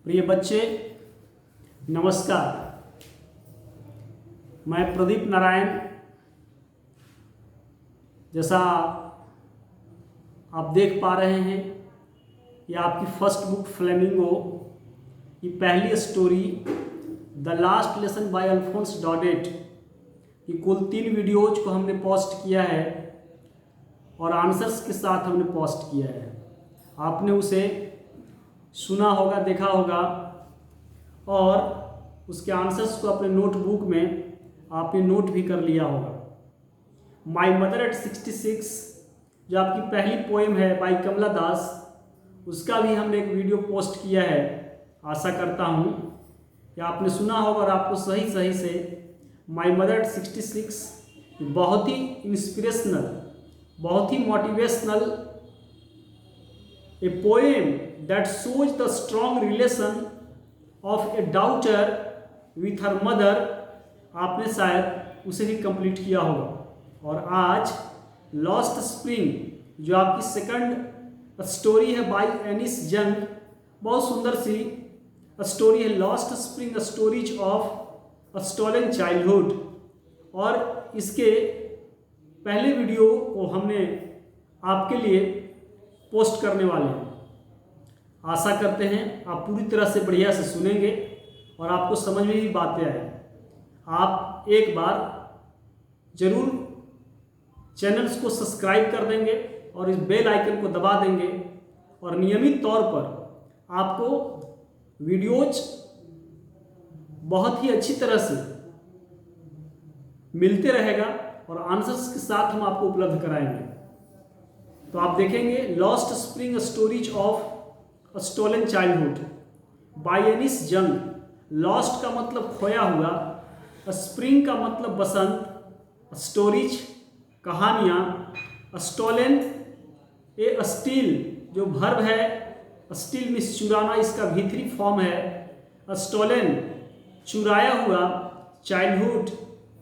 प्रिय बच्चे, नमस्कार। मैं प्रदीप नारायण। जैसा आप देख पा रहे हैं, यह आपकी फर्स्ट बुक फ्लेमिंगो की पहली story the last lesson by Alphonse Daudet की कुल 3 वीडियोज को हमने पोस्ट किया है और आंसर्स के साथ हमने पोस्ट किया है। आपने उसे सुना होगा, देखा होगा और उसके आंसर्स को अपने नोटबुक में आपने नोट भी कर लिया होगा। माई मदर एट 66 जो आपकी पहली पोएम है बाई कमला दास, उसका भी हमने एक वीडियो पोस्ट किया है। आशा करता हूँ कि आपने सुना होगा और आपको सही से माई मदर एट 66 बहुत ही इंस्पिरेशनल, बहुत ही motivational a poem that shows the strong relation of a daughter with her mother, आपने शायद उसे भी कंप्लीट किया होगा। और आज लॉस्ट स्प्रिंग जो आपकी सेकंड स्टोरी है बाय एनिस जंग, बहुत सुंदर सी स्टोरी है। Lost spring stories of a stolen childhood, और इसके पहले वीडियो को हमने आपके लिए पोस्ट करने वाले हैं। आशा करते हैं आप पूरी तरह से बढ़िया से सुनेंगे और आपको समझ में भी बातें आएंगी। आप एक बार जरूर चैनल्स को सब्सक्राइब कर देंगे और इस बेल आइकन को दबा देंगे और नियमित तौर पर आपको वीडियोज बहुत ही अच्छी तरह से मिलते रहेगा और आंसर्स के साथ हम आपको उपलब्ध कराएंगे। तो आप देखेंगे lost spring stories of a stolen childhood by Anees Jung. Lost का मतलब खोया हुआ, स्प्रिंग का मतलब बसंत, स्टोरीज कहानियाँ, स्टोलन ए स्टील जो भर्ब है, स्टील मीन्स चुराना, इसका भीतरी फॉर्म है। स्टोलन चुराया हुआ, चाइल्डहुड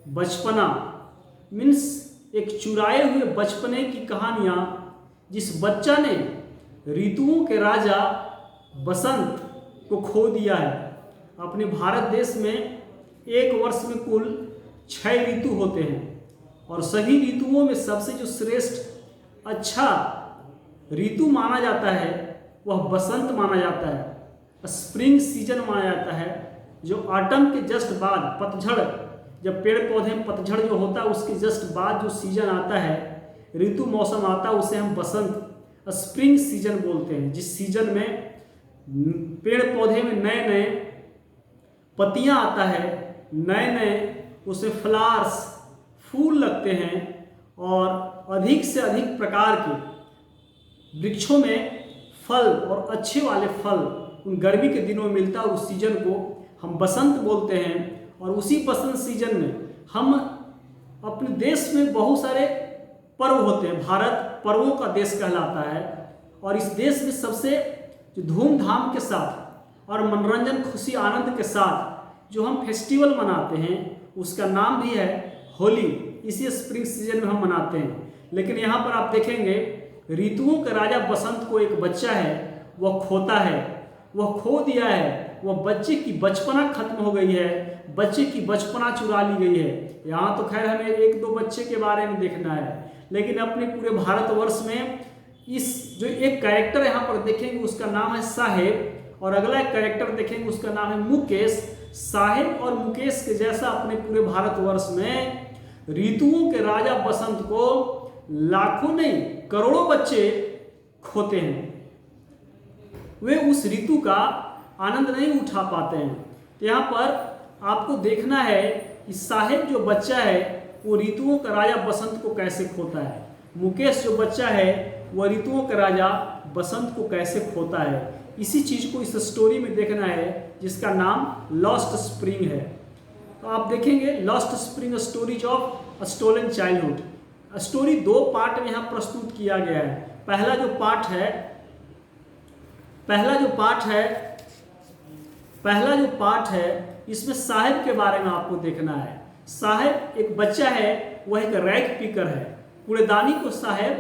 बचपना मीन्स एक चुराए हुए बचपने की कहानियाँ जिस बच्चा ने ऋतुओं के राजा बसंत को खो दिया है। अपने भारत देश में एक वर्ष में कुल 6 ऋतु होते हैं और सभी ऋतुओं में सबसे जो श्रेष्ठ अच्छा ऋतु माना जाता है वह बसंत माना जाता है, स्प्रिंग सीजन माना जाता है। जो ऑटम के जस्ट बाद पतझड़, जब पेड़ पौधे में पतझड़ जो होता है उसके जस्ट बाद जो सीजन आता है, ऋतु मौसम आता है, उसे हम बसंत स्प्रिंग सीजन बोलते हैं। जिस सीजन में पेड़ पौधे में नए नए पत्तियां आता है, नए नए उसमें फ्लावर्स फूल लगते हैं और अधिक से अधिक प्रकार के वृक्षों में फल और अच्छे वाले फल उन गर्मी के दिनों में मिलता है। उस सीजन को हम बसंत बोलते हैं। और उसी बसंत सीजन में हम अपने देश में बहुत सारे पर्व होते हैं। भारत पर्वों का देश कहलाता है और इस देश में सबसे जो धूमधाम के साथ और मनोरंजन, खुशी, आनंद के साथ जो हम फेस्टिवल मनाते हैं उसका नाम भी है होली। इसी स्प्रिंग सीजन में हम मनाते हैं। लेकिन यहाँ पर आप देखेंगे ऋतुओं के राजा बसंत को एक बच्चा है वह खोता है, वह खो दिया है। वह बच्चे की बचपना खत्म हो गई है, बच्चे की बचपना चुरा ली गई है। यहाँ तो खैर हमें 1-2 बच्चे के बारे में देखना है, लेकिन अपने पूरे भारतवर्ष में इस जो एक कैरेक्टर यहाँ पर देखेंगे उसका नाम है साहेब और अगला एक कैरेक्टर देखेंगे उसका नाम है मुकेश। साहेब और मुकेश के जैसा अपने पूरे भारतवर्ष में ऋतुओं के राजा बसंत को लाखों नहीं करोड़ों बच्चे खोते हैं। वे उस ऋतु का आनंद नहीं उठा पाते हैं। तो यहाँ पर आपको देखना है कि साहेब जो बच्चा है वो ऋतुओं का राजा बसंत को कैसे खोता है, मुकेश जो बच्चा है वह ऋतुओं का राजा बसंत को कैसे खोता है। इसी चीज़ को इस स्टोरी में देखना है जिसका नाम लॉस्ट स्प्रिंग है। तो आप देखेंगे lost spring stories of a stolen childhood. Story 2 part में यहाँ प्रस्तुत किया गया है। पहला जो पार्ट है इसमें साहेब के बारे में आपको देखना है। साहेब एक बच्चा है, वह एक रैग पिकर है। कूड़ेदानी को साहेब,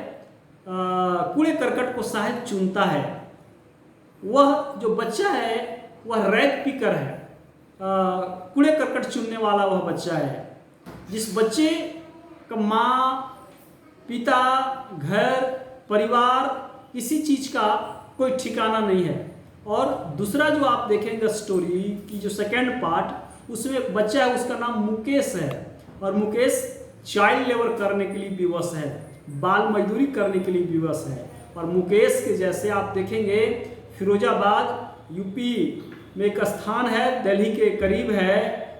कूड़े करकट को साहेब चुनता है। वह जो बच्चा है वह रैग पिकर है, कूड़े करकट चुनने वाला वह बच्चा है। जिस बच्चे का माँ, पिता, घर, परिवार, किसी चीज़ का कोई ठिकाना नहीं है। और दूसरा जो आप देखेंगे स्टोरी की जो सेकेंड पार्ट, उसमें एक बच्चा है, उसका नाम मुकेश है, और मुकेश चाइल्ड लेबर करने के लिए विवश है, बाल मजदूरी करने के लिए विवश है। और मुकेश के जैसे आप देखेंगे फिरोजाबाद यूपी में एक स्थान है, दिल्ली के करीब है,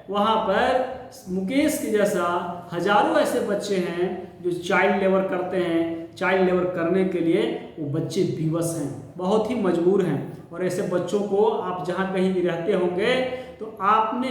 वहाँ पर मुकेश के जैसा हजारों ऐसे बच्चे हैं जो चाइल्ड लेबर करते हैं। चाइल्ड लेबर करने के लिए वो बच्चे विवश हैं, बहुत ही मजबूर हैं। और ऐसे बच्चों को आप जहाँ कहीं भी रहते होंगे तो आपने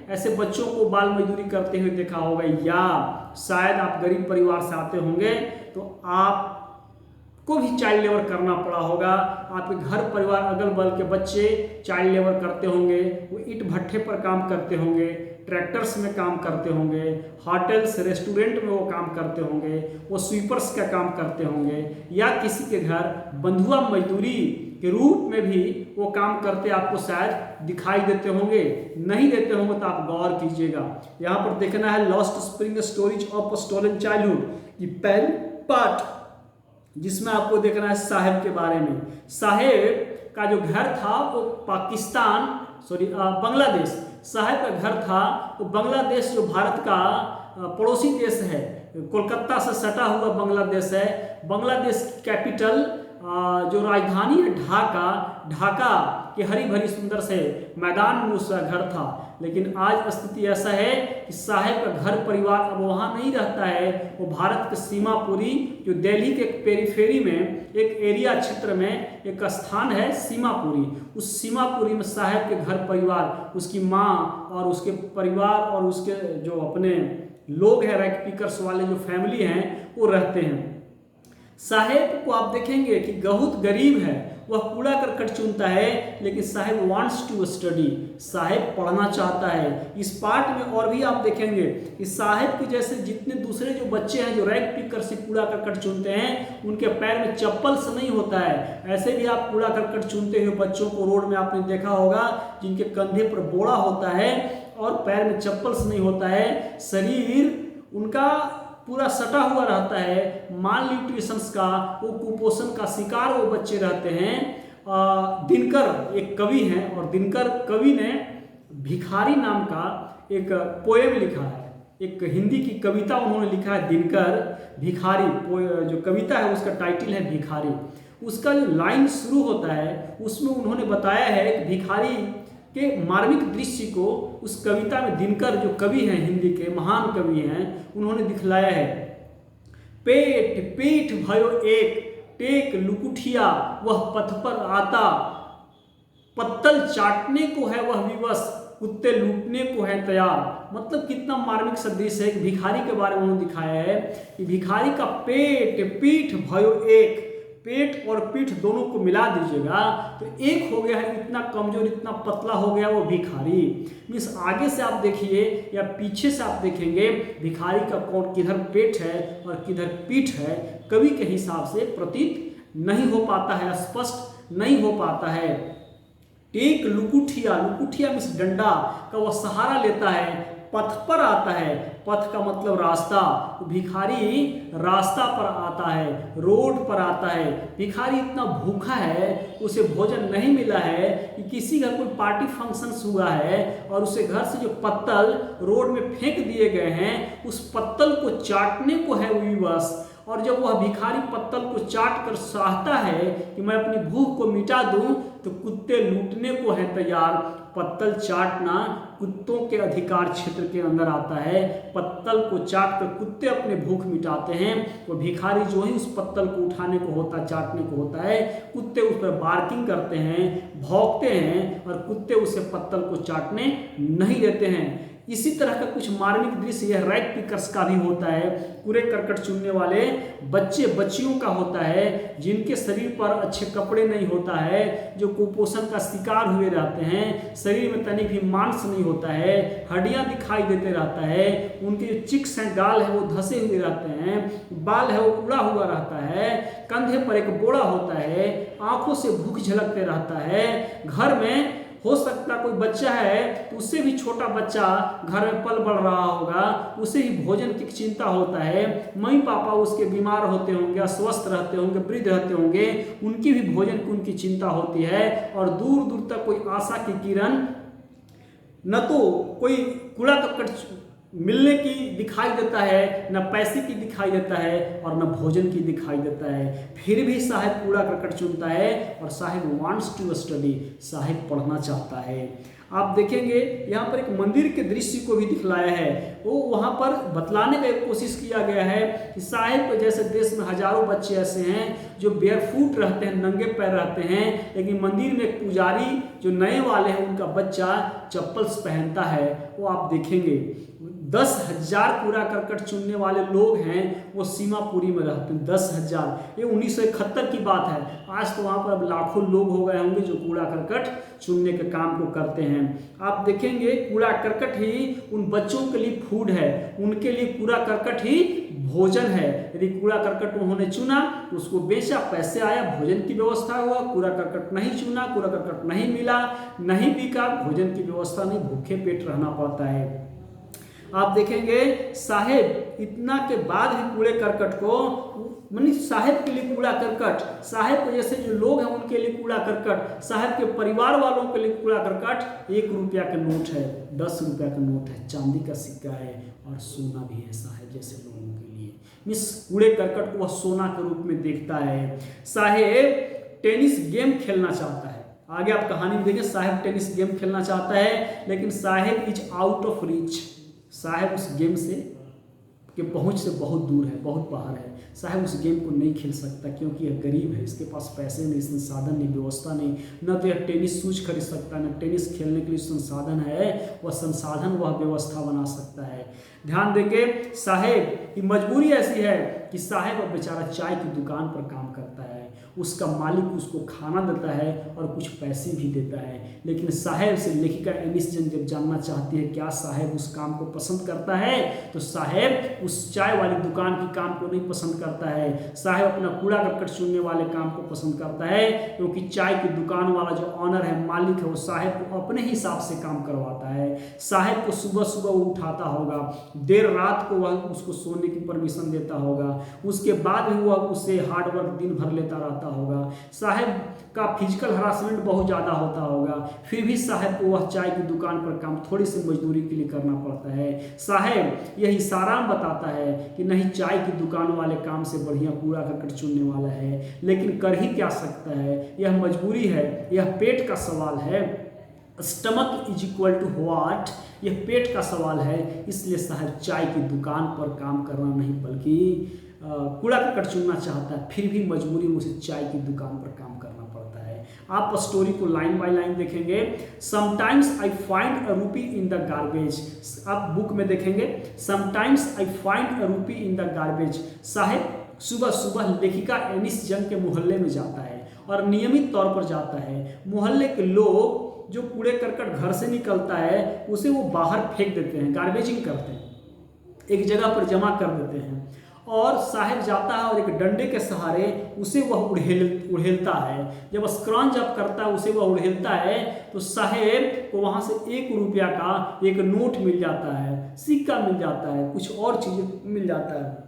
ऐसे बच्चों को बाल मजदूरी करते हुए देखा होगा, या शायद आप गरीब परिवार से आते होंगे तो आपको भी चाइल्ड लेबर करना पड़ा होगा। आपके घर परिवार अगल बगल के बच्चे चाइल्ड लेबर करते होंगे, वो ईंट भट्ठे पर काम करते होंगे, ट्रैक्टर्स में काम करते होंगे, होटल्स रेस्टोरेंट में वो काम करते होंगे, वो स्वीपर्स का काम करते होंगे, या किसी के घर बंधुआ मजदूरी के रूप में भी वो काम करते आपको शायद दिखाई देते होंगे। नहीं देते होंगे तो आप गौर कीजिएगा। यहाँ पर देखना है lost spring stories of stolen childhood की पहली पार्ट, जिसमें आपको देखना है साहेब के बारे में। साहेब का जो घर था वो बांग्लादेश, साहेब का घर था वो बांग्लादेश, जो भारत का पड़ोसी देश है, कोलकाता से सटा हुआ बांग्लादेश है। बांग्लादेश की कैपिटल जो राजधानी है ढाका के हरी भरी सुंदर से मैदान में उसका घर था। लेकिन आज स्थिति ऐसा है कि साहेब का घर परिवार अब वहाँ नहीं रहता है, वो भारत के सीमापुरी, जो दिल्ली के पेरीफेरी में एक एरिया क्षेत्र में एक स्थान है सीमापुरी, उस सीमापुरी में साहेब के घर परिवार, उसकी माँ और उसके परिवार और उसके जो अपने लोग हैं, रैग पिकर्स वाले जो फैमिली हैं, वो रहते हैं। साहेब को आप देखेंगे कि बहुत गरीब है, वह कूड़ा करकट चुनता है, लेकिन साहेब वांट्स टू स्टडी, साहेब पढ़ना चाहता है। इस पार्ट में और भी आप देखेंगे कि साहेब के जैसे जितने दूसरे जो बच्चे हैं जो रैग पिकर से कूड़ा करकट चुनते हैं, उनके पैर में चप्पल से नहीं होता है। ऐसे भी आप कूड़ा करकट चुनते हुए बच्चों को रोड में आपने देखा होगा, जिनके कंधे पर बोरा होता है और पैर में चप्पल से नहीं होता है, शरीर उनका पूरा सटा हुआ रहता है, माल न्यूट्रिशंस का, वो कुपोषण का शिकार वो बच्चे रहते हैं। दिनकर एक कवि हैं, और दिनकर कवि ने भिखारी नाम का एक पोएम लिखा है, एक हिंदी की कविता उन्होंने लिखा है, दिनकर भिखारी। जो कविता है उसका टाइटल है भिखारी। उसका जो लाइन शुरू होता है उसमें उन्होंने बताया है कि भिखारी के मार्मिक दृश्य को उस कविता में दिनकर जो कवि हैं, हिंदी के महान कवि हैं, उन्होंने दिखलाया है। पेट पीठ भयो एक, टेक लुकुठिया वह पथ पर आता, पत्तल चाटने को है वह विवश, कुत्ते लूटने को है तैयार। मतलब कितना मार्मिक सदृश है। भिखारी के बारे में उन्होंने दिखाया है कि भिखारी का पेट पीठ भयो एक, पेट और पीठ दोनों को मिला दीजिएगा तो एक हो गया है, इतना कमजोर, इतना पतला हो गया वो भिखारी। मीन्स आगे से आप देखिए या पीछे से आप देखेंगे भिखारी का कौन किधर पेट है और किधर पीठ है, कवि के हिसाब से प्रतीत नहीं हो पाता है, स्पष्ट नहीं हो पाता है। एक लुकुठिया, लुकुठिया मीन्स डंडा का वह सहारा लेता है, पथ पर आता है, पथ का मतलब रास्ता, भिखारी रास्ता पर आता है, रोड पर आता है। भिखारी इतना भूखा है, उसे भोजन नहीं मिला है कि किसी घर कोई पार्टी फंक्शंस हुआ है और उसे घर से जो पत्तल रोड में फेंक दिए गए हैं, उस पत्तल को चाटने को है विवश। और जब वह भिखारी पत्तल को चाट कर चाहता है कि मैं अपनी भूख को मिटा दूं, तो कुत्ते लूटने को है तैयार। पत्तल चाटना कुत्तों के अधिकार क्षेत्र के अंदर आता है। पत्तल को चाट कर कुत्ते अपने भूख मिटाते हैं, तो भिखारी जो ही उस पत्तल को उठाने को होता है, चाटने को होता है, कुत्ते उस पर बार्किंग करते हैं, भौंकते हैं और कुत्ते उसे पत्तल को चाटने नहीं देते हैं। इसी तरह का कुछ मार्मिक दृश्य यह रैग पिकर्स का भी होता है। कूड़े करकट चुनने वाले बच्चे बच्चियों का होता है, जिनके शरीर पर अच्छे कपड़े नहीं होता है, जो कुपोषण का शिकार हुए रहते हैं, शरीर में तनिक भी मांस नहीं होता है, हड्डियां दिखाई देते रहता है, उनके जो चिक्स हैं, गाल है वो धसे हुए रहते हैं, बाल है वो उड़ा हुआ रहता है, कंधे पर एक बोरा होता है, आंखों से भूख झलकते रहता है, घर में हो सकता कोई बच्चा है तो उससे भी छोटा बच्चा घर में पल बढ़ रहा होगा, उसे ही भोजन की चिंता होता है, मम्मी पापा उसके बीमार होते होंगे, अस्वस्थ रहते होंगे, वृद्ध रहते होंगे, उनकी भी भोजन की उनकी चिंता होती है। और दूर दूर तक कोई आशा की किरण, न तो कोई कूड़ा करकट मिलने की दिखाई देता है, न पैसे की दिखाई देता है, और न भोजन की दिखाई देता है। फिर भी साहेब कूड़ा करकट चुनता है और साहेब वांट्स टू स्टडी, साहेब पढ़ना चाहता है। आप देखेंगे यहाँ पर एक मंदिर के दृश्य को भी दिखलाया है, वो वहाँ पर बतलाने का एक कोशिश किया गया है कि साहेब के जैसे देश में हजारों बच्चे ऐसे हैं जो बेयरफुट रहते हैं, नंगे पैर रहते हैं, लेकिन मंदिर में एक पुजारी जो नए वाले हैं उनका बच्चा चप्पल्स पहनता है। वो आप देखेंगे 10,000 कूड़ा करकट चुनने वाले लोग हैं वो सीमापुरी में रहते हैं। 10,000, ये 1971 की बात है। आज तो वहाँ पर अब लाखों लोग हो गए होंगे जो कूड़ा करकट चुनने के काम को करते हैं। आप देखेंगे कूड़ा करकट ही उन बच्चों के लिए फूड है, उनके लिए कूड़ा करकट ही भोजन है। यदि कूड़ा करकट उन्होंने चुना, उसको बेचा, पैसे आया, भोजन की व्यवस्था हुआ। कूड़ा करकट नहीं चुना, कूड़ा करकट नहीं मिला, नहीं बिका, भोजन की व्यवस्था नहीं, भूखे पेट रहना पड़ता है। आप देखेंगे साहेब इतना के बाद भी कूड़े करकट को, मानी साहेब के लिए कूड़ा करकट, साहेब के जैसे जो लोग हैं उनके लिए कूड़ा करकट, साहेब के परिवार वालों के लिए कूड़ा करकट 1 रुपया का नोट है, 10 रुपया का नोट है, चांदी का सिक्का है और सोना भी है साहेब जैसे लोगों के लिए। मिस कूड़े करकट को वह सोना के रूप में देखता है। साहेब टेनिस गेम खेलना चाहता है। आगे आप कहानी में देखें, साहेब टेनिस गेम खेलना चाहता है, लेकिन साहेब इज आउट ऑफ रीच। साहेब उस गेम से के पहुंच से बहुत दूर है, बहुत बाहर है। साहेब उस गेम को नहीं खेल सकता क्योंकि यह गरीब है, इसके पास पैसे नहीं, संसाधन नहीं, व्यवस्था नहीं, न तो यह टेनिस शूज खरीद सकता, न टेनिस खेलने के लिए संसाधन है, वह संसाधन वह व्यवस्था बना सकता है। ध्यान देंगे साहेब की मजबूरी ऐसी है कि साहेब अब बेचारा चाय की दुकान पर काम करता है, उसका मालिक उसको खाना देता है और कुछ पैसे भी देता है, लेकिन साहेब से लेखिका एनिस जंग जब जानना चाहती है क्या साहेब उस काम को पसंद करता है, तो साहेब उस चाय वाली दुकान की काम को नहीं पसंद करता है। साहेब अपना कूड़ा करकट चुनने वाले काम को पसंद करता है, क्योंकि चाय की दुकान वाला जो ऑनर है, मालिक है, वो साहेब को अपने हिसाब से काम करवाता है। साहेब को सुबह सुबह वो उठाता होगा, देर रात को वह उसको सोने की परमिशन देता होगा, उसके बाद भी वह उससे हार्डवर्क दिन भर लेता रहता होगा। साहेब का फिजिकल हरासमेंट बहुत ज़्यादा होता होगा, फिर भी साहेब को वह चाय की दुकान पर काम थोड़ी सी मजदूरी के लिए करना पड़ता है। साहेब यही साराम बताता है कि नहीं, चाय की दुकान वाले काम से बढ़िया कूड़ा करकट चुनने वाला है, लेकिन कर ही क्या सकता है, यह मजबूरी है, यह पेट का सवाल है। Stomach is equal to what, यह पेट का सवाल है, इसलिए साहब चाय की दुकान पर काम करना नहीं बल्कि कूड़ा करकट चुनना चाहता है, फिर भी मजबूरी में उसे चाय की दुकान पर काम करना पड़ता है। आप स्टोरी को लाइन बाय लाइन देखेंगे। समटाइम्स आई फाइंड अ रूपी इन द गार्बेज, आप बुक में देखेंगे, समटाइम्स आई फाइंड अ रूपी इन द गार्बेज। साहेब सुबह सुबह लेखिका एनिस जंग के मोहल्ले में जाता है और नियमित तौर पर जाता है। मोहल्ले के लोग जो कूड़े करकट घर से निकलता है उसे वो बाहर फेंक देते हैं, गार्बेजिंग करते हैं, एक जगह पर जमा कर देते हैं, और साहेब जाता है और एक डंडे के सहारे उसे वह उड़ेलता है। जब स्क्रंच अप करता है, उसे वह उड़ेलता है, तो साहेब को वहाँ से 1 रुपया का एक नोट मिल जाता है, सिक्का मिल जाता है, कुछ और चीज़ें मिल जाता है।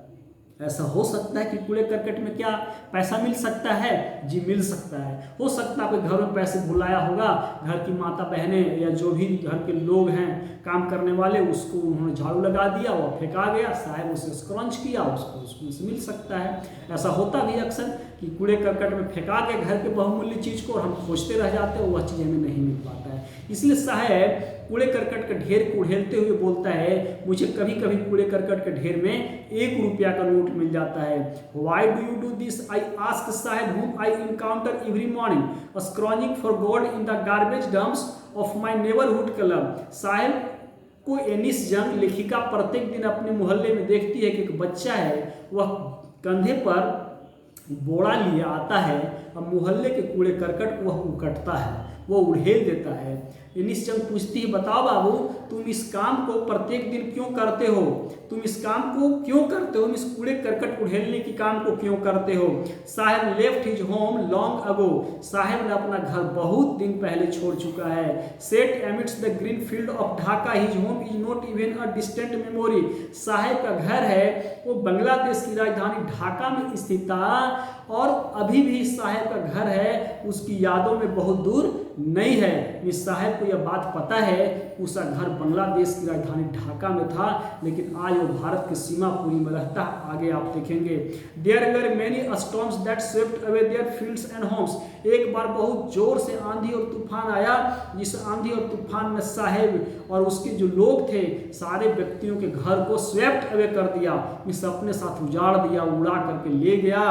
ऐसा हो सकता है कि कूड़े करकट में क्या पैसा मिल सकता है? जी मिल सकता है। हो सकता है आपके घर में पैसे भुलाया होगा, घर की माता बहनें या जो भी घर के लोग हैं काम करने वाले, उसको उन्होंने झाड़ू लगा दिया, वह फेंका गया, साहब उसे स्क्रंच किया, उसको उसमें से मिल सकता है। ऐसा होता भी अक्सर कि कूड़े करकट में फेंका के घर के बहुमूल्य चीज़ को और हम खोजते रह जाते हैं, वह चीज़ हमें नहीं मिल पाता है। इसलिए साहब कूड़े करकट के ढेर को उड़ेलते हुए बोलता है, मुझे कभी कभी कूड़े करकट के ढेर में 1 रुपया का नोट मिल जाता है। Why do you do this? I ask साहब whom I encounter every morning, scrounging for gold in the garbage dumps of my neighborhood club। साहब को एनिस जंग लेखिका प्रत्येक दिन अपने मोहल्ले में देखती है कि एक बच्चा है, वह कंधे पर बोरा लिए आता है और मोहल्ले के कूड़े करकट वह उकटता है, वो उड़ेल देता है। एनिस जंग पूछती है, बताओ बाबू तुम इस काम को प्रत्येक दिन क्यों करते हो, तुम इस काम को क्यों करते हो, इस कूड़े करकट उड़ेलने की काम को क्यों करते हो। Saheb left his home long ago, Saheb ने अपना घर बहुत दिन पहले छोड़ चुका है। Set amidst the green field of Dhaka his home is not even a distant memory, Saheb का घर है वो बांग्लादेश की राजधानी ढाका में स्थित था और अभी भी साहेब का घर है उसकी यादों में बहुत दूर नहीं है। इस साहेब को यह बात पता है उसका घर बांग्लादेश की राजधानी ढाका में था, लेकिन आज वो भारत की सीमा पूरी में रहता है। आगे आप देखेंगे, there were many storms that swept away their fields and homes, एक बार बहुत जोर से आंधी और तूफान आया, जिस आंधी और तूफान में साहेब और उसके जो लोग थे सारे व्यक्तियों के घर को स्वेप्ट अवे कर दिया, इस अपने साथ उजाड़ दिया, उड़ा करके ले गया।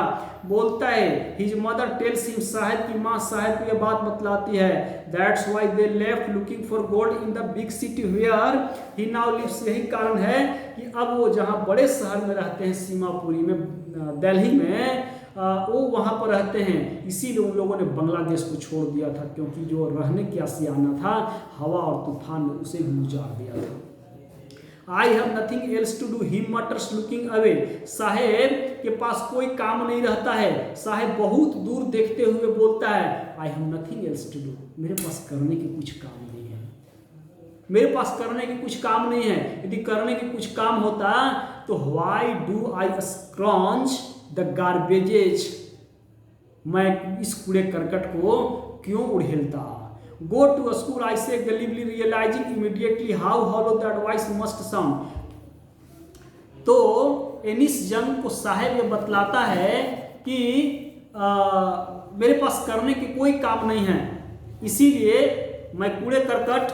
बोलता है his mother tells him, Saheb की माँ साहेब को यह बात बतलाती है, that's why they left looking for gold in the big city where he now lives, यही कारण है कि अब वो जहाँ बड़े शहर में रहते हैं सीमापुरी में दिल्ली में वो वहाँ पर रहते हैं, इसीलिए उन लोगों ने बांग्लादेश को छोड़ दिया था क्योंकि जो रहने की आशियाना था हवा और तूफान ने उसे भी उजाड़ दिया था। I have nothing else to do, he mutters looking away, साहेब के पास कोई काम नहीं रहता है, साहेब बहुत दूर देखते हुए बोलता है I have nothing else to do, मेरे पास करने के कुछ काम नहीं है, मेरे पास करने के कुछ काम नहीं है। यदि करने के कुछ काम होता तो why do I scrounge the garbages, मैं इस कूड़े करकट को क्यों उड़ेलता। Go to a school, I say glibly, realizing immediately how hollow the advice must sound. तो एनिस जंग को साहेब ये बतलाता है कि मेरे पास करने के कोई काम नहीं है, इसीलिए मैं कूड़े करकट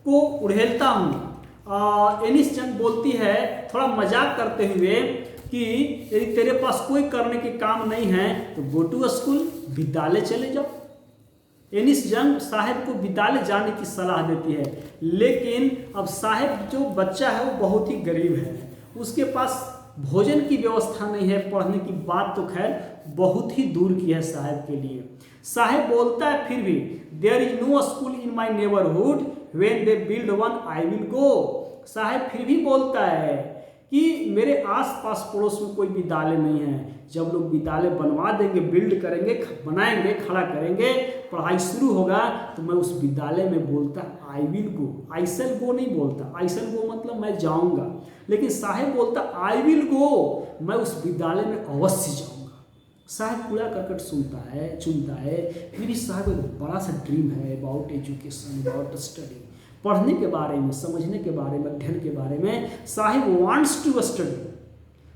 को उड़ेलता हूँ। एनिस जंग बोलती है थोड़ा मजाक करते हुए कि यदि तेरे पास कोई करने के काम नहीं है तो गो टू स्कूल, विद्यालय चले जाओ। एनिस जंग साहेब को विद्यालय जाने की सलाह देती है, लेकिन अब साहेब जो बच्चा है वो बहुत ही गरीब है, उसके पास भोजन की व्यवस्था नहीं है, पढ़ने की बात तो खैर बहुत ही दूर की है साहेब के लिए। साहेब बोलता है फिर भी there is no school in my neighbourhood, when they build one I will go, Saheb फिर भी बोलता है कि मेरे आसपास पड़ोस में कोई विद्यालय नहीं है, जब लोग विद्यालय बनवा देंगे, बिल्ड करेंगे, बनाएंगे, खड़ा करेंगे, पढ़ाई शुरू होगा तो मैं उस विद्यालय में बोलता आई विल गो, आई शैल गो नहीं बोलता, आई शैल गो मतलब मैं जाऊंगा, लेकिन साहेब बोलता आई विल गो, मैं उस विद्यालय में अवश्य जाऊंगा। साहेब कूड़ा करकट चुनता है, फिर भी साहब एक बड़ा सा ड्रीम है अबाउट एजुकेशन, अबाउट स्टडी, पढ़ने के बारे में, समझने के बारे में, अध्ययन के बारे में। साहिब वांट्स टू स्टडी,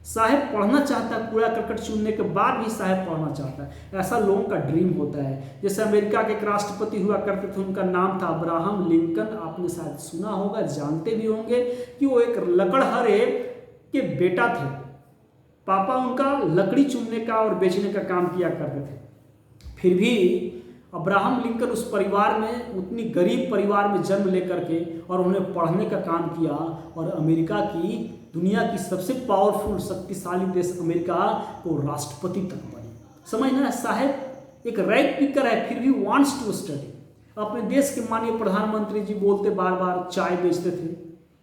साहेब पढ़ना चाहता है, कूड़ा करकट चुनने के बाद भी साहेब पढ़ना चाहता है। ऐसा लोगों का ड्रीम होता है। जैसे अमेरिका के एक राष्ट्रपति हुआ करते थे, उनका नाम था अब्राहम लिंकन, आपने शायद सुना होगा, जानते भी होंगे कि वो एक लकड़हारे के बेटा थे। पापा उनका लकड़ी चुनने का और बेचने का काम किया करते थे, फिर भी अब्राहम लिंकन उस परिवार में, उतनी गरीब परिवार में जन्म लेकर के और उन्होंने पढ़ने का काम किया और अमेरिका की, दुनिया की सबसे पावरफुल शक्तिशाली देश अमेरिका को राष्ट्रपति तक बने। समझना है, साहेब एक रैंक पिकर है, फिर भी वांट्स टू स्टडी। अपने देश के माननीय प्रधानमंत्री जी बोलते बार बार चाय बेचते थे,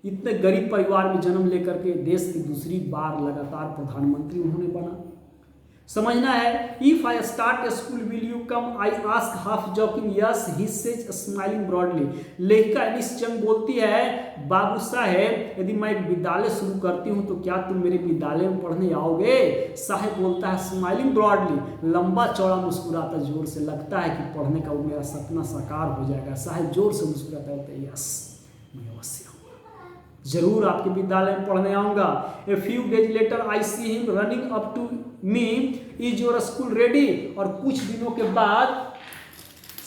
इतने गरीब परिवार में जन्म लेकर के देश की दूसरी बार लगातार प्रधानमंत्री उन्होंने बना। समझना है, if I start a school will you come, I ask half joking yes he says smiling broadly. लेखिका एनिस जंग बोलती है बाबू साहेब यदि मैं एक विद्यालय शुरू करती हूँ तो क्या तुम मेरे विद्यालय में पढ़ने आओगे। साहेब बोलता है स्माइलिंग ब्रॉडली, लंबा चौड़ा मुस्कुराता जोर से, लगता है कि पढ़ने का वो मेरा सपना साकार हो जाएगा। साहेब जोर से मुस्कुराता है, यस मैं अवश्य जरूर आपके विद्यालय में पढ़ने आऊंगा। A few days later I see him running up to me, is your school ready. और कुछ दिनों के बाद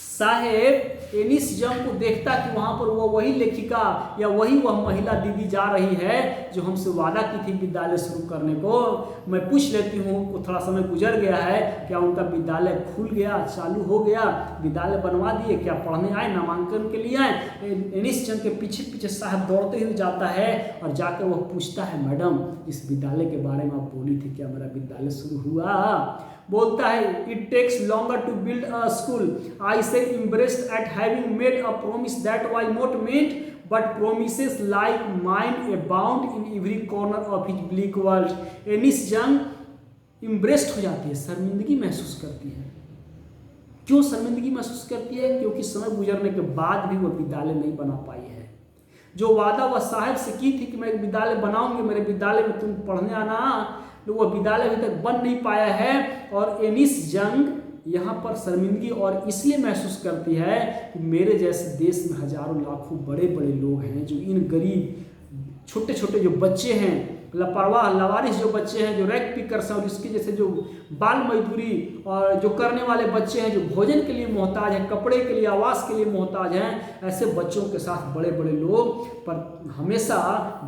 साहेब एनिस जंग को देखता कि वहाँ पर वो वही लेखिका या वह महिला दीदी जा रही है जो हमसे वादा की थी विद्यालय शुरू करने को। मैं पूछ लेती हूँ, थोड़ा समय गुजर गया है, क्या उनका विद्यालय खुल गया, चालू हो गया, विद्यालय बनवा दिए, क्या पढ़ने आए, नामांकन के लिए आए। एनिस जंग के पीछे पीछे साहब दौड़ते हुए जाता है और जाकर वह पूछता है मैडम इस विद्यालय के बारे में आप बोली थी, क्या मेरा विद्यालय शुरू हुआ। बोलता है it takes longer to build a school, I say embarrassed at having made a promise that was not meant but promises like mine abound in every corner of his bleak world. Anees Jung embarrassed हो जाती है, शर्मिंदगी महसूस करती है। क्यों शर्मिंदगी महसूस करती है? क्योंकि समय गुजरने के बाद भी वह विद्यालय नहीं बना पाई है। जो वादा वह साहब से की थी कि मैं एक विद्यालय बनाऊंगी, मेरे विद्यालय में तुम पढ़ने आना, तो वह विद्यालय अभी तक बन नहीं पाया है। और एनिस जंग यहाँ पर शर्मिंदगी और इसलिए महसूस करती है कि मेरे जैसे देश में हजारों लाखों बड़े बड़े लोग हैं जो इन गरीब छोटे छोटे जो बच्चे हैं, लापरवाह लावारिस जो बच्चे हैं, जो रैग पिकर्स हैं और इसके जैसे जो बाल मजदूरी और जो करने वाले बच्चे हैं, जो भोजन के लिए मोहताज हैं, कपड़े के लिए, आवास के लिए मोहताज हैं, ऐसे बच्चों के साथ बड़े बड़े लोग पर हमेशा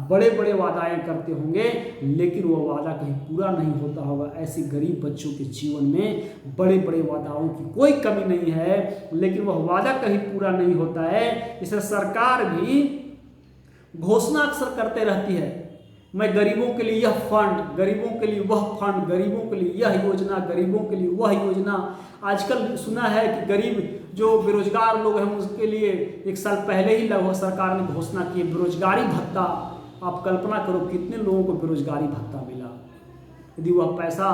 बड़े बड़े वादाएं करते होंगे, लेकिन वह वादा कहीं पूरा नहीं होता होगा। ऐसे गरीब बच्चों के जीवन में बड़े बड़े वादाओं की कोई कमी नहीं है, लेकिन वह वादा कहीं पूरा नहीं होता है। इसे सरकार भी घोषणा अक्सर करते रहती है, मैं गरीबों के लिए यह फंड, गरीबों के लिए वह फंड, गरीबों के लिए यह योजना, गरीबों के लिए वह योजना। आजकल सुना है कि गरीब जो बेरोजगार लोग हैं उसके लिए 1 साल पहले ही लगभग सरकार ने घोषणा की बेरोजगारी भत्ता। आप कल्पना करो कितने लोगों को बेरोजगारी भत्ता मिला। यदि वह पैसा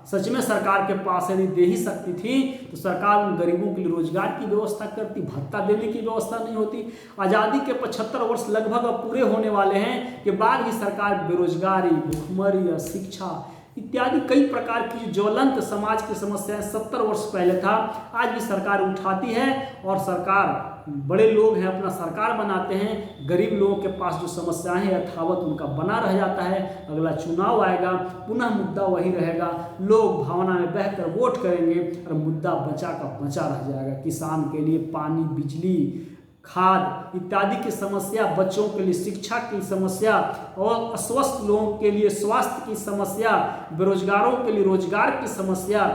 सच में सरकार के पास यदि दे ही सकती थी तो सरकार उन गरीबों के लिए रोजगार की व्यवस्था करती, भत्ता देने की व्यवस्था नहीं होती। आज़ादी के 75 वर्ष लगभग अब पूरे होने वाले हैं के बाद भी सरकार बेरोजगारी, भुखमरी, शिक्षा इत्यादि कई प्रकार की ज्वलंत समाज की समस्याएं 70 वर्ष पहले था, आज भी सरकार उठाती है। और सरकार बड़े लोग हैं अपना सरकार बनाते हैं, गरीब लोगों के पास जो समस्याएं हैं यथावत उनका बना रह जाता है। अगला चुनाव आएगा, पुनः मुद्दा वही रहेगा, लोग भावना में बहकर वोट करेंगे और मुद्दा बचा का बचा रह जाएगा। किसान के लिए पानी, बिजली, खाद इत्यादि की समस्या, बच्चों के लिए शिक्षा की समस्या और अस्वस्थ लोगों के लिए स्वास्थ्य की समस्या, बेरोजगारों के लिए रोजगार की समस्या,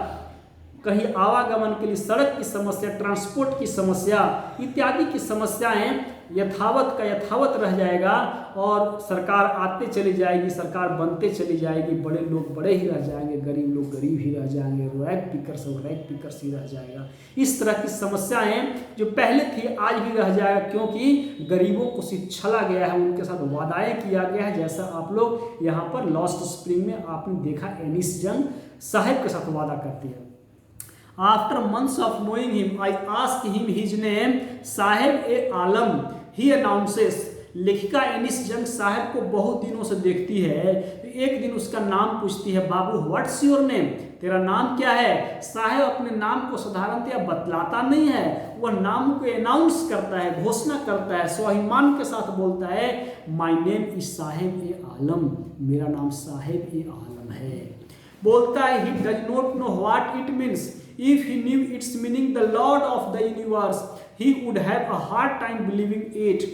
कहीं आवागमन के लिए सड़क की समस्या, ट्रांसपोर्ट की समस्या इत्यादि की समस्याएं यथावत का यथावत रह जाएगा और सरकार आते चली जाएगी, सरकार बनते चली जाएगी, बड़े लोग बड़े ही रह जाएंगे, गरीब लोग गरीब ही रह जाएंगे, रैग पिकर्स रैग पिकर्स ही रह जाएगा। इस तरह की समस्याएं जो पहले थी आज भी रह जाएगा, क्योंकि गरीबों को छला गया है, उनके साथ वादाएं किया गया है। जैसा आप लोग यहाँ पर लॉस्ट स्प्रिंग में आपने देखा एनिस जंग साहब के साथ वादा करती है। After months of knowing him, I asked him his name, साहेब-ए-आलम, he announces। लेखिका एनिस जंग साहब को बहुत दिनों से देखती है, तो एक दिन उसका नाम पूछती है, बाबू व्हाट्स योर नेम, तेरा नाम क्या है। साहब अपने नाम को साधारणतया बतलाता नहीं है, वह नाम को अनाउंस करता है, घोषणा करता है, स्वाभिमान के साथ बोलता है, माई नेम इज साहेब-ए-आलम, मेरा नाम साहेब-ए-आलम है। बोलता है he does not know what it means, if he knew its meaning, the Lord of the universe, he would have a hard time believing it।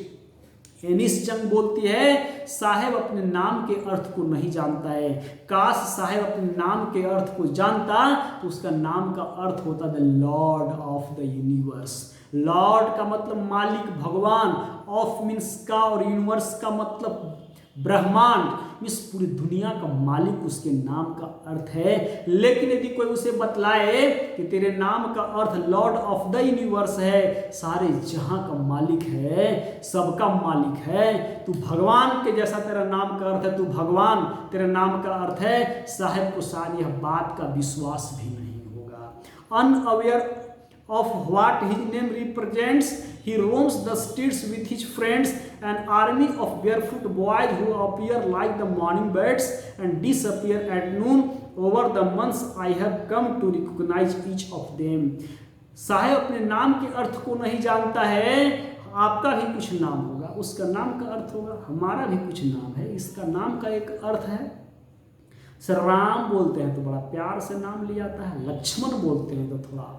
एनिस Jung बोलती है साहेब अपने नाम के अर्थ को नहीं जानता है, काश साहेब अपने नाम के अर्थ को जानता तो उसका नाम का अर्थ होता the Lord of the universe. Lord का मतलब मालिक, भगवान, ऑफ मीन्स का और यूनिवर्स का मतलब ब्रह्मांड, इस पूरी दुनिया का मालिक उसके नाम का अर्थ है। लेकिन यदि कोई उसे बतलाए कि तेरे नाम का अर्थ लॉर्ड ऑफ द यूनिवर्स है, सारे जहां का मालिक है, सबका मालिक है, तू भगवान के जैसा तेरा नाम का अर्थ है, तू भगवान तेरे नाम का अर्थ है, साहब को शायद यह बात का विश्वास भी नहीं होगा। Unaware of what his name represents, he roams the streets with his friends, an army of barefoot boys who appear like the morning birds and disappear at noon. Over the months I have come to recognize each of them। साहेब अपने नाम के अर्थ को नहीं जानता है, आपका भी कुछ नाम होगा, उसका नाम का अर्थ होगा, हमारा भी कुछ नाम है, इसका नाम का एक अर्थ है। सर राम बोलते हैं तो बड़ा प्यार से नाम लिया जाता है, लक्ष्मण बोलते हैं तो थोड़ा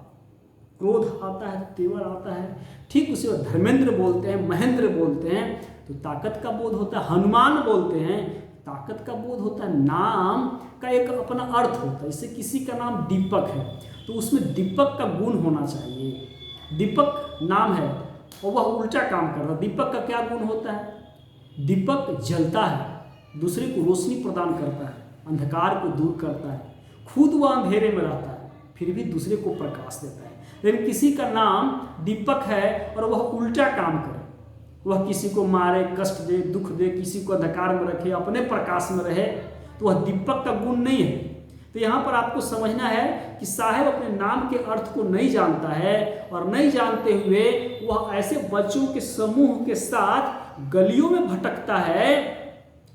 क्रोध आता है, तेवर आता है, ठीक उसी वक्त धर्मेंद्र बोलते हैं, महेंद्र बोलते हैं तो ताकत का बोध होता है, हनुमान बोलते हैं ताकत का बोध होता है। नाम का एक अपना अर्थ होता है, जैसे किसी का नाम दीपक है तो उसमें दीपक का गुण होना चाहिए, दीपक नाम है और वह उल्टा काम कर रहा है। दीपक का क्या गुण होता है, दीपक जलता है, दूसरे को रोशनी प्रदान करता है, अंधकार को दूर करता है, खुद वह अंधेरे में रहता है, फिर भी दूसरे को प्रकाश देता है। लेकिन किसी का नाम दीपक है और वह उल्टा काम करे, वह किसी को मारे, कष्ट दे, दुख दे, किसी को अंधकार में रखे, अपने प्रकाश में रहे, तो वह दीपक का गुण नहीं है। तो यहाँ पर आपको समझना है कि साहेब अपने नाम के अर्थ को नहीं जानता है और नहीं जानते हुए वह ऐसे बच्चों के समूह के साथ गलियों में भटकता है।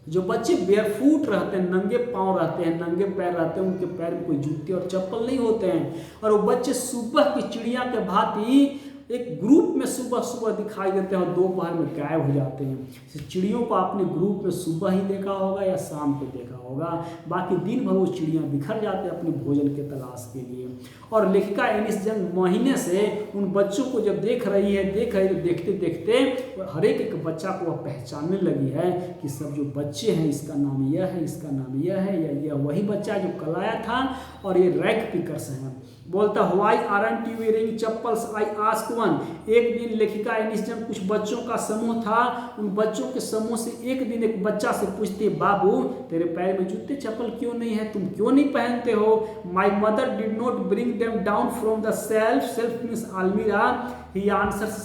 जो बच्चे बेयरफूट रहते हैं, नंगे पांव रहते हैं, नंगे पैर रहते हैं, उनके पैर में कोई जूते और चप्पल नहीं होते हैं, और वो बच्चे सुबह की चिड़िया के भांति एक ग्रुप में सुबह सुबह दिखाई देते हैं और दोपहर में गायब हो जाते हैं। चिड़ियों को आपने ग्रुप में सुबह ही देखा होगा या शाम को देखा होगा, बाकी दिन भर वो चिड़ियाँ बिखर जाते हैं अपने भोजन के तलाश के लिए। और लेखिका एनिस जंग महीने से उन बच्चों को जब देख रही है तो देखते देखते हर एक बच्चा को वह पहचानने लगी है कि सब जो बच्चे हैं, इसका नाम यह है, इसका नाम यह है, या यह वही बच्चा जो कल आया था और ये रैक पिकर्स हैं। बोलता why aren't you wearing chappals I ask one. एक दिन लेखिका एनिस जंग कुछ बच्चों का समूह था, उन बच्चों के समूह से एक दिन एक बच्चा से पूछती है, बाबू तेरे पैर में जूते चप्पल क्यों नहीं है, तुम क्यों नहीं पहनते हो? My mother did not bring them down from the self means अलमीरा, ही आंसर्स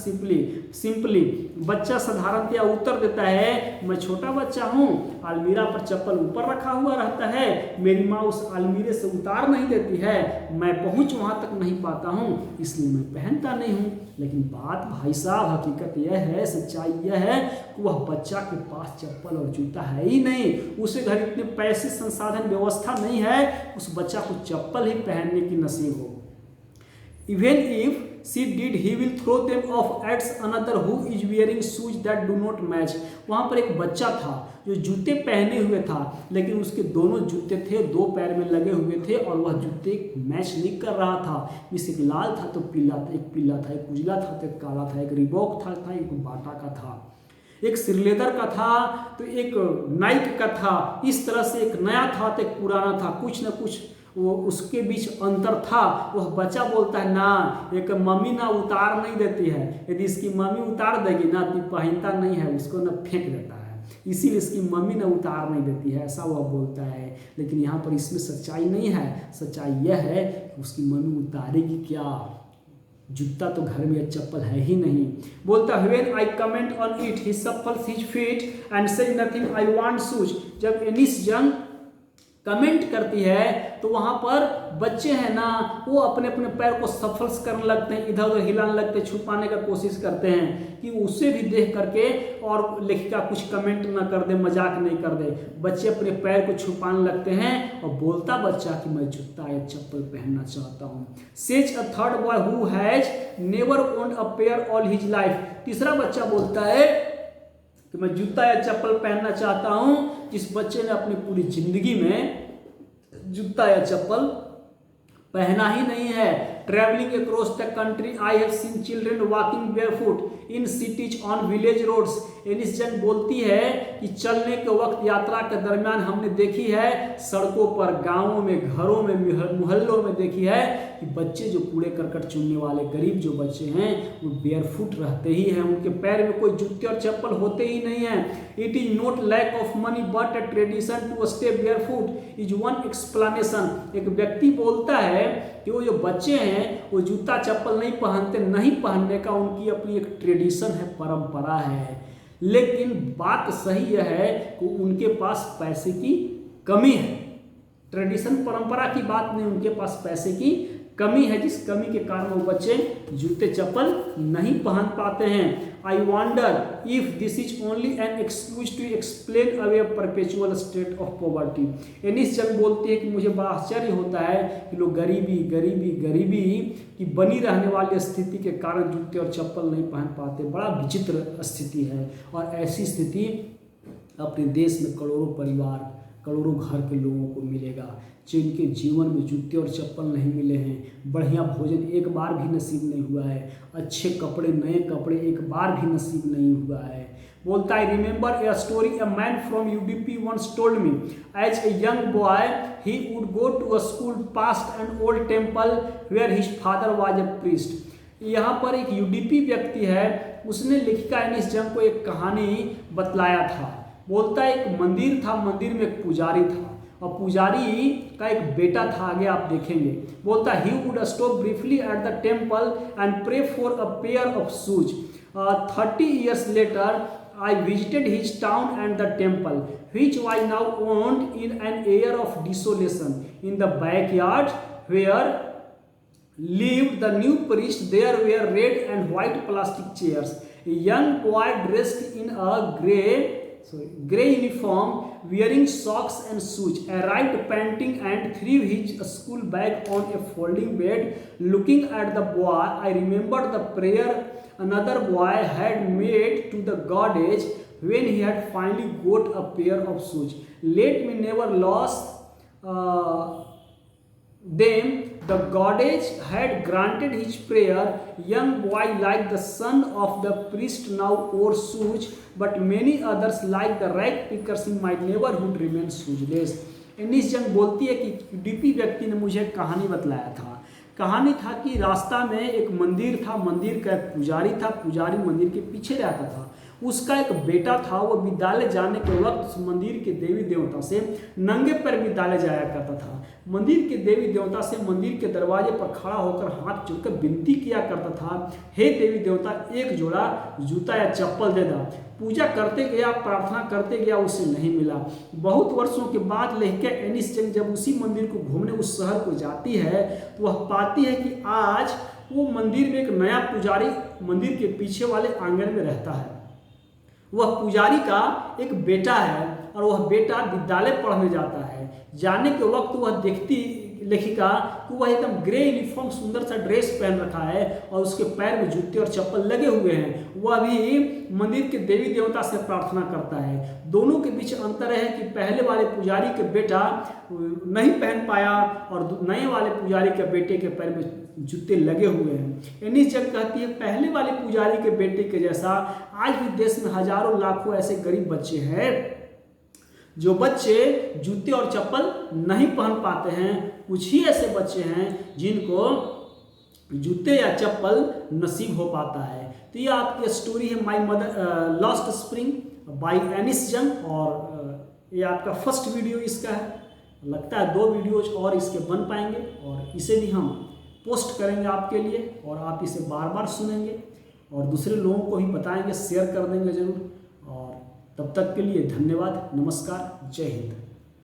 सिंपली। बच्चा साधारणतया उत्तर देता है, मैं छोटा बच्चा हूँ, अलमीरा पर चप्पल ऊपर रखा हुआ रहता है, मेरी माँ उस अलमीरे से उतार नहीं देती है, मैं पहुँच वहाँ तक नहीं पाता हूँ, इसलिए मैं पहनता नहीं हूँ। लेकिन बात भाई साहब हकीकत यह है, सच्चाई यह है कि वह बच्चा के पास चप्पल और जूता है ही नहीं, उसे घर इतने पैसे संसाधन व्यवस्था नहीं है उस बच्चा को चप्पल ही पहनने की नसीब हो। Even if she did, he will throw them off at another who is wearing shoes that do not match। वहाँ पर एक बच्चा था जो जूते पहने हुए था, लेकिन उसके दोनों जूते थे, दो पैर में लगे हुए थे और वह जूते मैच नहीं कर रहा था। इस एक लाल था तो पीला था, एक पीला था, एक उजला था तो एक काला था, एक रिबॉक था एक बाटा का था, एक श्रीलेदर का था तो एक नाइक का था। इस तरह से एक नया था तो एक पुराना था, कुछ न कुछ वो उसके बीच अंतर था। वह बच्चा बोलता है ना, एक मम्मी ना उतार नहीं देती है, यदि इसकी मम्मी उतार देगी ना तो पहनता नहीं है, उसको ना फेंक देता है, इसीलिए इसकी मम्मी ना उतार नहीं देती है, ऐसा वह बोलता है। लेकिन यहाँ पर इसमें सच्चाई नहीं है, सच्चाई यह है कि उसकी मम्मी उतारेगी क्या, जूता तो घर में, चप्पल है ही नहीं। बोलता when I comment on it he shuffles his feet and says nothing I want shoes. जब एनिस जंग कमेंट करती है तो वहाँ पर बच्चे हैं ना, वो अपने अपने पैर को सफल्स करने लगते हैं, इधर उधर हिलाने लगते हैं, छुपाने का कोशिश करते हैं कि उसे भी देख करके और लेखिका कुछ कमेंट ना कर दे, मजाक नहीं कर दे। बच्चे अपने पैर को छुपाने लगते हैं और बोलता बच्चा कि मैं जूता या चप्पल पहनना चाहता हूँ। Says a third boy who has never owned a pair all his life. तीसरा बच्चा बोलता है कि मैं जूता या चप्पल पहनना चाहता हूँ। जिस बच्चे ने अपनी पूरी जिंदगी में जूता या चप्पल पहना ही नहीं है। Travelling across the country I have seen children walking barefoot in cities on village roads. Anees Jung बोलती है कि चलने के वक्त, यात्रा के दरमियान हमने देखी है सड़कों पर, गांवों में, घरों में, मोहल्लों में देखी है कि बच्चे जो कूड़े करकट चुनने वाले गरीब जो बच्चे हैं वो बेयरफुट रहते ही हैं, उनके पैर में कोई जूते और चप्पल होते ही नहीं है। It is not lack of money but a tradition to stay barefoot is one explanation. एक व्यक्ति बोलता है कि वो जो बच्चे हैं वो जूता चप्पल नहीं पहनते, नहीं पहनने का उनकी अपनी एक ट्रेडिशन है, परंपरा है। लेकिन बात सही यह है कि उनके पास पैसे की कमी है। ट्रेडिशन परंपरा की बात नहीं, उनके पास पैसे की कमी है, जिस कमी के कारण वो बच्चे जूते चप्पल नहीं पहन पाते हैं। I wonder if this is only an excuse to explain away perpetual state of poverty. Anees Jung बोलती है कि मुझे बड़ा आश्चर्य होता है कि लोग गरीबी गरीबी गरीबी की बनी रहने वाली स्थिति के कारण जूते और चप्पल नहीं पहन पाते। बड़ा विचित्र स्थिति है और ऐसी स्थिति अपने देश में करोड़ों परिवार, करोड़ों घर के लोगों को मिलेगा जिनके जीवन में जूते और चप्पल नहीं मिले हैं, बढ़िया भोजन एक बार भी नसीब नहीं हुआ है, अच्छे कपड़े, नए कपड़े एक बार भी नसीब नहीं हुआ है। बोलता है remember a story a man from Udupi once told me as a young boy he would go to a school past an old temple where his father was a priest. यहाँ पर एक यूडीपी व्यक्ति है, उसने लेखिका एनिस जंग को एक कहानी बतलाया था। बोलता है एक मंदिर था, मंदिर में एक पुजारी था, और पुजारी का एक बेटा था, आगे आप देखेंगे। बोलता he would stop briefly at the temple and pray for a pair of shoes. 30 years later I visited his town and the temple, which was now owned in an air of desolation. In the backyard where lived the new priest, there were red and white plastic chairs. A young boy dressed in a grey uniform, wearing socks and shoes, arrived panting and threw his school bag on a folding bed. Looking at the boy, I remembered the prayer another boy had made to the goddess when he had finally got a pair of shoes. Let me never lost them. The goddess had granted his prayer. Young boy, like the son of the priest, now wore shoes, but many others, like the rag pickers in my neighborhood, remained shoeless. एनिस Jung बोलती है कि DP व्यक्ति ने मुझे कहानी बतलाया था। कहानी था कि रास्ता में एक मंदिर था, मंदिर का एक पुजारी था, पुजारी मंदिर के पीछे रहता था। उसका एक बेटा था, वो विद्यालय जाने के वक्त उस मंदिर के देवी देवता से नंगे पैर विद्यालय जाया करता था। मंदिर के देवी देवता से मंदिर के दरवाजे पर खड़ा होकर हाथ जोड़कर विनती किया करता था, हे देवी देवता, एक जोड़ा जूता या चप्पल दे दा। पूजा करते गया, प्रार्थना करते गया, उसे नहीं मिला। बहुत वर्षों के बाद लेखिका एनिस जंग जब उसी मंदिर को घूमने उस शहर को जाती है तो वह पाती है कि आज वो मंदिर में एक नया पुजारी मंदिर के पीछे वाले आंगन में रहता है। वह पुजारी का एक बेटा है और वह बेटा विद्यालय पढ़ने जाता है। जाने के वक्त वह देखती लेखिका कि वह एकदम ग्रे यूनिफॉर्म सुंदर सा ड्रेस पहन रखा है और उसके पैर में जूते और चप्पल लगे हुए हैं। वह भी मंदिर के देवी देवता से प्रार्थना करता है। दोनों के बीच अंतर है कि पहले वाले पुजारी के बेटा नहीं पहन पाया और नए वाले पुजारी के बेटे के पैर में जूते लगे हुए हैं। एनिस जंग कहती है पहले वाले पुजारी के बेटे के जैसा आज भी देश में हजारों लाखों ऐसे गरीब बच्चे हैं जो बच्चे जूते और चप्पल नहीं पहन पाते हैं। कुछ ही ऐसे बच्चे हैं जिनको जूते या चप्पल नसीब हो पाता है। तो ये आपकी स्टोरी है my mother lost spring by Anees Jung और ये आपका फर्स्ट वीडियो इसका है। लगता है 2 वीडियोज और इसके बन पाएंगे और इसे भी हम पोस्ट करेंगे आपके लिए और आप इसे बार बार सुनेंगे और दूसरे लोगों को भी बताएंगे, शेयर कर देंगे ज़रूर। और तब तक के लिए धन्यवाद, नमस्कार, जय हिंद।